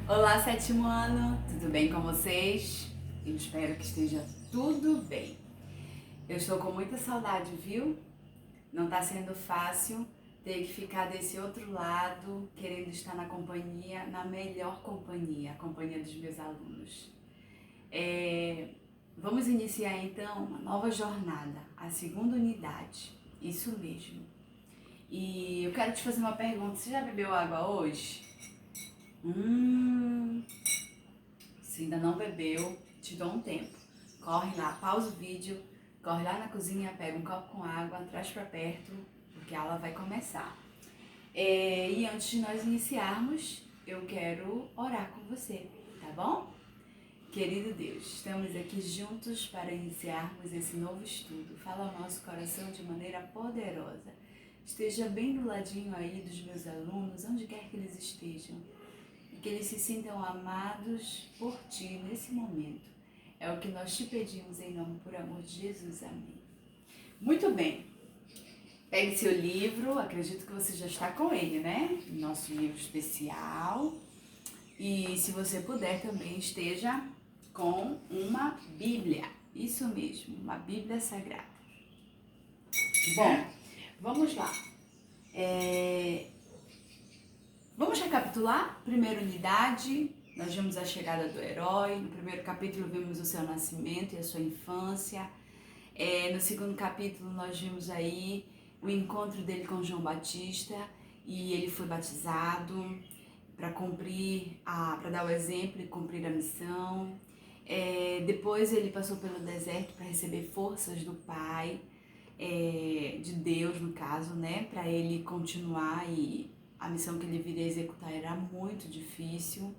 Olá, sétimo ano, tudo bem com vocês? Eu espero que esteja tudo bem. Eu estou com muita saudade, viu? Não tá sendo fácil ter que ficar desse outro lado, querendo estar na companhia, na melhor companhia, a companhia dos meus alunos. Vamos iniciar então uma nova jornada, a segunda unidade, isso mesmo. E eu quero te fazer uma pergunta, você já bebeu água hoje? Se ainda não bebeu, te dou um tempo. Corre lá, pausa o vídeo, corre lá na cozinha, pega um copo com água, traz pra perto, porque a aula vai começar. E antes de nós iniciarmos, eu quero orar com você, tá bom? Querido Deus, estamos aqui juntos para iniciarmos esse novo estudo. Fala ao nosso coração de maneira poderosa. Esteja bem do ladinho aí dos meus alunos, onde quer que eles estejam. E que eles se sintam amados por Ti nesse momento. É o que nós te pedimos em nome por amor de Jesus. Amém. Muito bem. Pegue seu livro, acredito que você já está com ele, né? Nosso livro especial. E se você puder também esteja com uma Bíblia. Isso mesmo, uma Bíblia Sagrada. Bom, vamos lá. Vamos recapitular? Primeira unidade, nós vimos a chegada do herói. No primeiro capítulo vimos o seu nascimento e a sua infância. No segundo capítulo nós vimos aí o encontro dele com João Batista e ele foi batizado para dar o exemplo e cumprir a missão. Depois ele passou pelo deserto para receber forças do Pai, de Deus no caso, né, para ele continuar, e a missão que ele viria executar era muito difícil.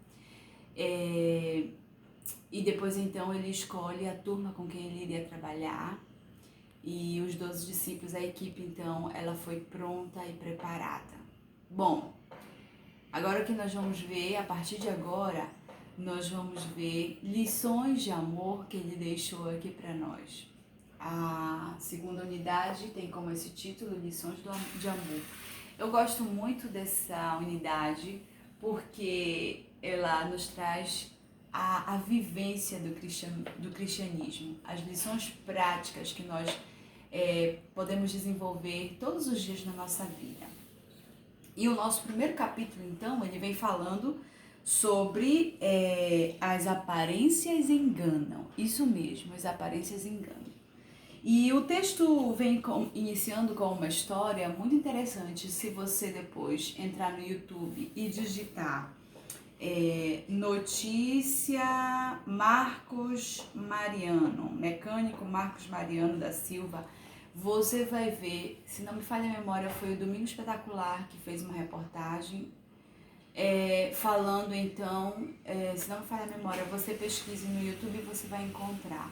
E depois então ele escolhe a turma com quem ele iria trabalhar, e os 12 discípulos, a equipe então, ela foi pronta e preparada. Bom, agora o que nós vamos ver, a partir de agora, nós vamos ver lições de amor que ele deixou aqui para nós. A segunda unidade tem como esse título, Lições de Amor. Eu gosto muito dessa unidade porque ela nos traz a vivência do cristianismo, as lições práticas que nós podemos desenvolver todos os dias na nossa vida. E o nosso primeiro capítulo, então, ele vem falando sobre as aparências enganam. Isso mesmo, as aparências enganam. E o texto vem iniciando com uma história muito interessante. Se você depois entrar no YouTube e digitar notícia Marcos Mariano, mecânico Marcos Mariano da Silva, você vai ver, se não me falha a memória, foi o Domingo Espetacular que fez uma reportagem falando então, se não me falha a memória, você pesquise no YouTube e você vai encontrar.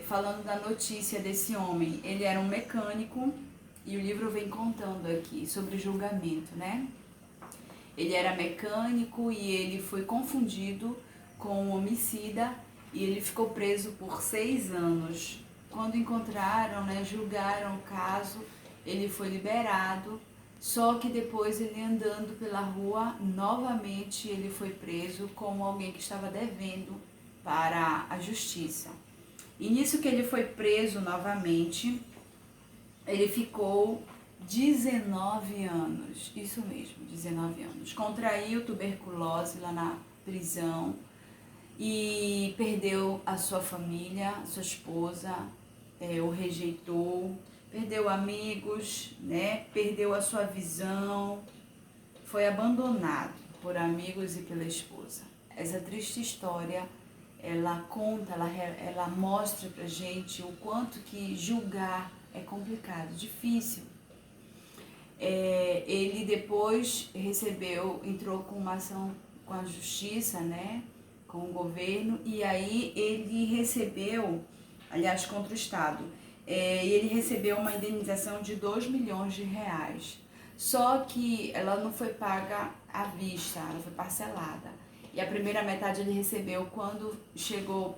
Falando da notícia desse homem. Ele era um mecânico e o livro vem contando aqui sobre julgamento, né? Ele era mecânico e ele foi confundido com um homicida e ele ficou preso por 6 anos. Quando encontraram, né, julgaram o caso, ele foi liberado, só que depois ele andando pela rua, novamente ele foi preso como alguém que estava devendo para a justiça. E nisso que ele foi preso novamente, ele ficou 19 anos, isso mesmo, 19 anos. Contraiu tuberculose lá na prisão e perdeu a sua família, sua esposa, o rejeitou, perdeu amigos, né? Perdeu a sua visão, foi abandonado por amigos e pela esposa. Essa triste história, ela conta, ela mostra pra gente o quanto que julgar é complicado, difícil. Ele depois entrou com uma ação com a justiça, né, com o governo, e aí ele recebeu, aliás, contra o Estado, e ele recebeu uma indenização de 2 milhões de reais. Só que ela não foi paga à vista, ela foi parcelada. E a primeira metade ele recebeu quando chegou,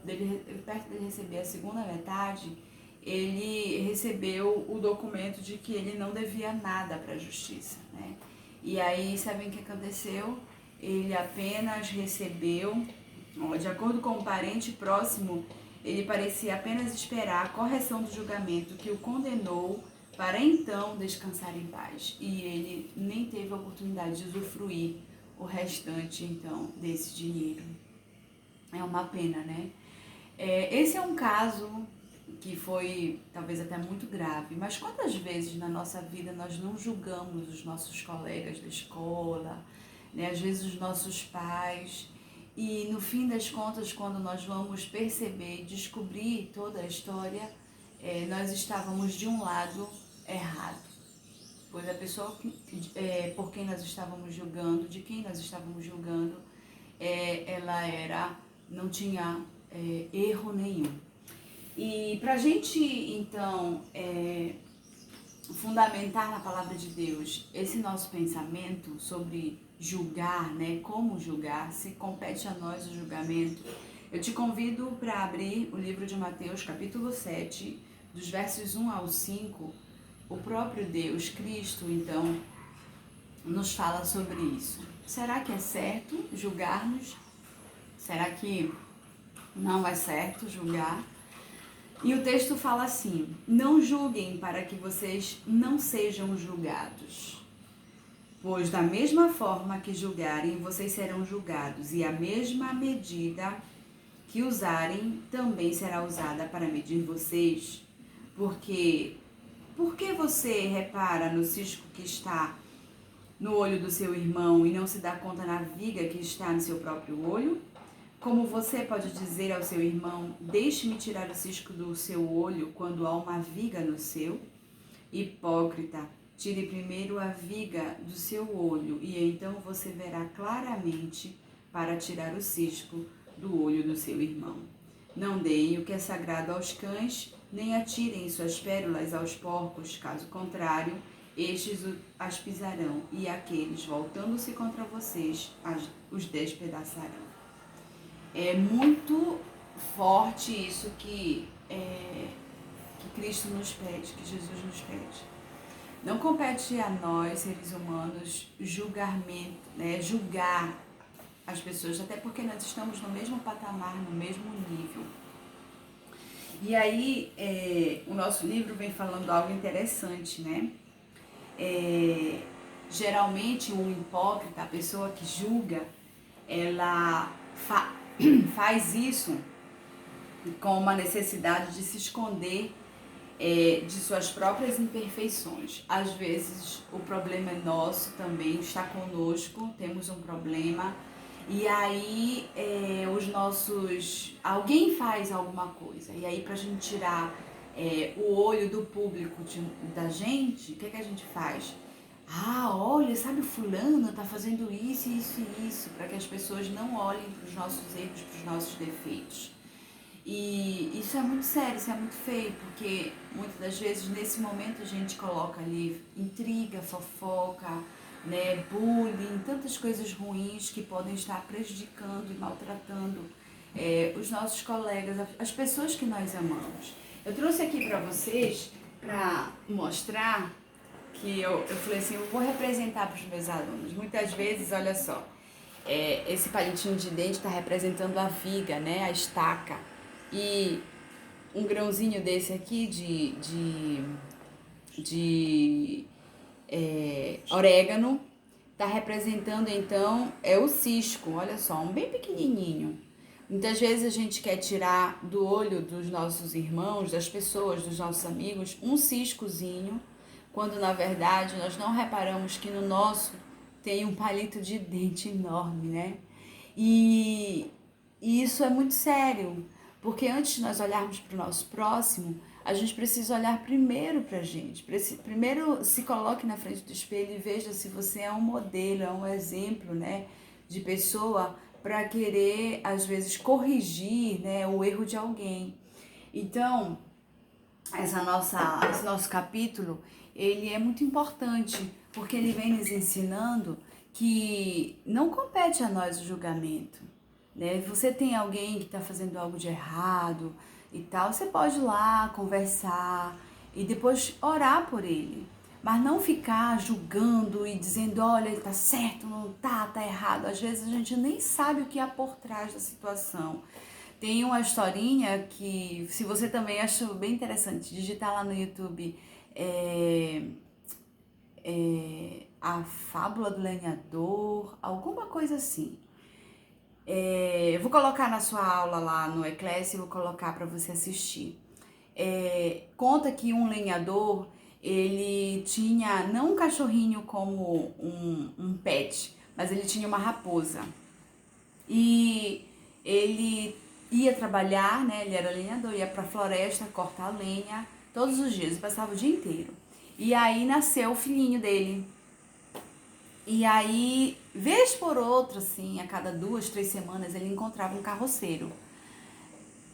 perto de receber a segunda metade, ele recebeu o documento de que ele não devia nada para a justiça, né? E aí, sabem o que aconteceu? ele apenas recebeu, de acordo com um parente próximo, ele parecia apenas esperar a correção do julgamento que o condenou para então descansar em paz. E ele nem teve a oportunidade de usufruir o restante, então, desse dinheiro. É uma pena, né? Esse é um caso que foi talvez até muito grave, mas quantas vezes na nossa vida nós não julgamos os nossos colegas da escola, né? Às vezes os nossos pais, e no fim das contas, quando nós vamos perceber e descobrir toda a história, nós estávamos de um lado errado, pois a pessoa por quem nós estávamos julgando, de quem nós estávamos julgando, ela não tinha erro nenhum. E para a gente, então, fundamentar na palavra de Deus esse nosso pensamento sobre julgar, né? Como julgar, se compete a nós o julgamento, eu te convido para abrir o livro de Mateus, capítulo 7, dos versos 1 ao 5. O próprio Deus, Cristo, então, nos fala sobre isso. Será que é certo julgar-nos? Será que não é certo julgar? E o texto fala assim: não julguem para que vocês não sejam julgados. Pois da mesma forma que julgarem, vocês serão julgados, e a mesma medida que usarem também será usada para medir vocês. Por que você repara no cisco que está no olho do seu irmão e não se dá conta na viga que está no seu próprio olho? Como você pode dizer ao seu irmão: deixe-me tirar o cisco do seu olho, quando há uma viga no seu? Hipócrita, tire primeiro a viga do seu olho, e então você verá claramente para tirar o cisco do olho do seu irmão. Não deem o que é sagrado aos cães, nem atirem suas pérolas aos porcos, caso contrário, estes as pisarão, e aqueles, voltando-se contra vocês, os despedaçarão. É muito forte isso que Cristo nos pede, que Jesus nos pede. Não compete a nós, seres humanos, julgamento, né? Julgar as pessoas, até porque nós estamos no mesmo patamar, no mesmo nível. E aí, o nosso livro vem falando algo interessante, né? Geralmente, o hipócrita, a pessoa que julga, ela faz isso com uma necessidade de se esconder de suas próprias imperfeições. Às vezes o problema é nosso também, está conosco, temos um problema, e aí alguém faz alguma coisa, e aí pra gente tirar o olho do público da gente, o que a gente faz? Olha, sabe o fulano tá fazendo isso, isso e isso, para que as pessoas não olhem para os nossos erros, para os nossos defeitos. E isso é muito sério, isso é muito feio, porque muitas das vezes nesse momento a gente coloca ali intriga, fofoca, né, bullying, tantas coisas ruins que podem estar prejudicando e maltratando os nossos colegas, as pessoas que nós amamos. Eu trouxe aqui para vocês, para mostrar que eu falei assim, eu vou representar para os meus alunos. Muitas vezes, olha só, esse palitinho de dente está representando a viga, né, a estaca. E um grãozinho desse aqui de orégano está representando então o cisco, olha só, um bem pequenininho. Muitas vezes a gente quer tirar do olho dos nossos irmãos, das pessoas, dos nossos amigos, um ciscozinho, quando na verdade nós não reparamos que no nosso tem um palito de dente enorme, né? E isso é muito sério, porque antes de nós olharmos para o nosso próximo, a gente precisa olhar primeiro para a gente. Primeiro se coloque na frente do espelho e veja se você é um modelo, é um exemplo, né, de pessoa para querer, às vezes, corrigir, né, o erro de alguém. Então, esse nosso capítulo, ele é muito importante, porque ele vem nos ensinando que não compete a nós o julgamento, né? Você tem alguém que está fazendo algo de errado e tal, você pode ir lá conversar e depois orar por ele. mas não ficar julgando e dizendo, olha, ele tá certo, não tá, tá errado. Às vezes a gente nem sabe o que há por trás da situação. Tem uma historinha que, se você também achou bem interessante, digitar lá no YouTube, a fábula do lenhador, alguma coisa assim. Eu vou colocar na sua aula lá no Eclésia, vou colocar para você assistir. Conta que um lenhador, ele tinha não um cachorrinho como um pet, mas ele tinha uma raposa. E ele ia trabalhar, né? Ele era lenhador, ia pra floresta cortar lenha todos os dias, passava o dia inteiro. E aí nasceu o filhinho dele. E aí, vez por outra, assim, a cada 2, 3 semanas, ele encontrava um carroceiro.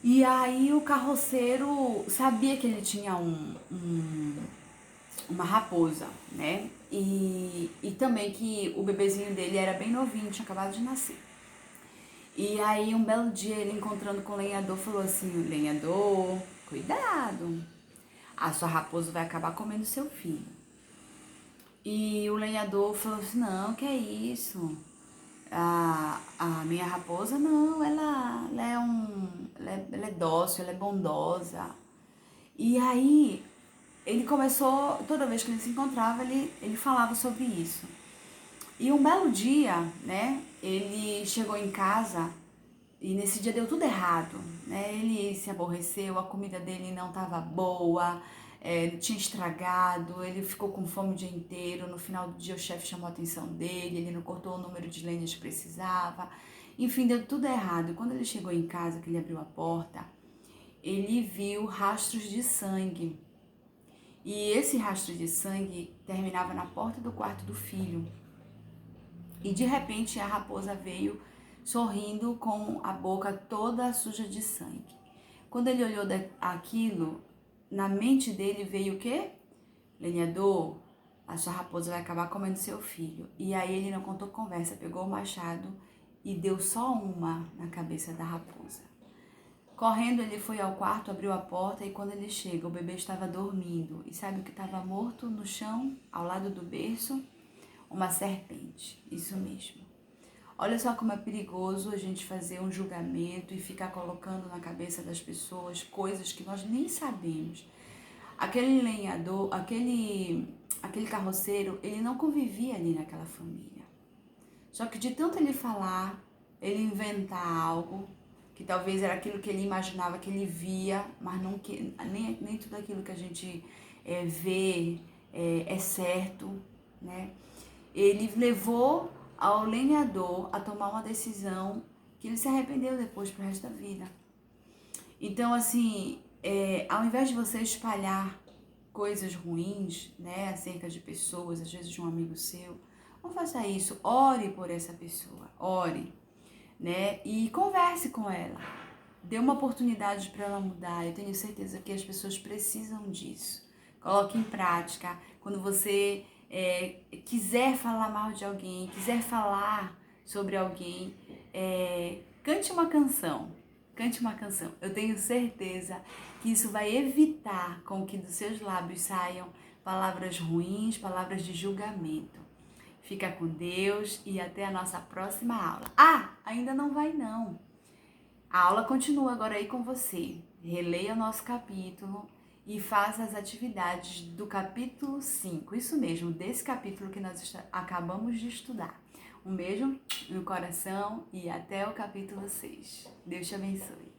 E aí o carroceiro sabia que ele tinha uma raposa, né? E também que o bebezinho dele era bem novinho, tinha acabado de nascer. E aí um belo dia ele encontrando com o lenhador falou assim, lenhador, cuidado, a sua raposa vai acabar comendo seu filho. E o lenhador falou assim, não, que é isso? A minha raposa não, ela é dócil, ela é bondosa. E aí ele começou, toda vez que ele se encontrava, ele falava sobre isso. E um belo dia, né, ele chegou em casa e nesse dia deu tudo errado, né? Ele se aborreceu, a comida dele não estava boa, tinha estragado, ele ficou com fome o dia inteiro. No final do dia o chefe chamou a atenção dele, ele não cortou o número de lenhas que precisava. Enfim, deu tudo errado. E quando ele chegou em casa, que ele abriu a porta, ele viu rastros de sangue. E esse rastro de sangue terminava na porta do quarto do filho. E de repente a raposa veio sorrindo com a boca toda suja de sangue. Quando ele olhou aquilo, na mente dele veio o quê? Lenhador, a sua raposa vai acabar comendo seu filho. E aí ele não contou conversa, pegou o machado e deu só uma na cabeça da raposa. Correndo, ele foi ao quarto, abriu a porta e quando ele chega, o bebê estava dormindo. E sabe o que estava morto no chão, ao lado do berço? Uma serpente, isso mesmo. Olha só como é perigoso a gente fazer um julgamento e ficar colocando na cabeça das pessoas coisas que nós nem sabemos. Aquele lenhador, aquele carroceiro, ele não convivia ali naquela família. Só que de tanto ele falar, ele inventar algo, que talvez era aquilo que ele imaginava, que ele via, mas não nem tudo aquilo que a gente vê é certo, né? Ele levou ao lenhador a tomar uma decisão que ele se arrependeu depois pro resto da vida. Então, assim, ao invés de você espalhar coisas ruins, né, acerca de pessoas, às vezes de um amigo seu, não faça isso. Ore por essa pessoa, ore, né, e converse com ela. Dê uma oportunidade para ela mudar. Eu tenho certeza que as pessoas precisam disso. Coloque em prática. Quando você quiser falar mal de alguém, quiser falar sobre alguém, cante uma canção. Cante uma canção. Eu tenho certeza que isso vai evitar com que dos seus lábios saiam palavras ruins, palavras de julgamento. Fica com Deus e até a nossa próxima aula. Ah, ainda não vai não. A aula continua agora aí com você. Releia o nosso capítulo e faça as atividades do capítulo 5. Isso mesmo, desse capítulo que nós acabamos de estudar. Um beijo no coração e até o capítulo 6. Deus te abençoe.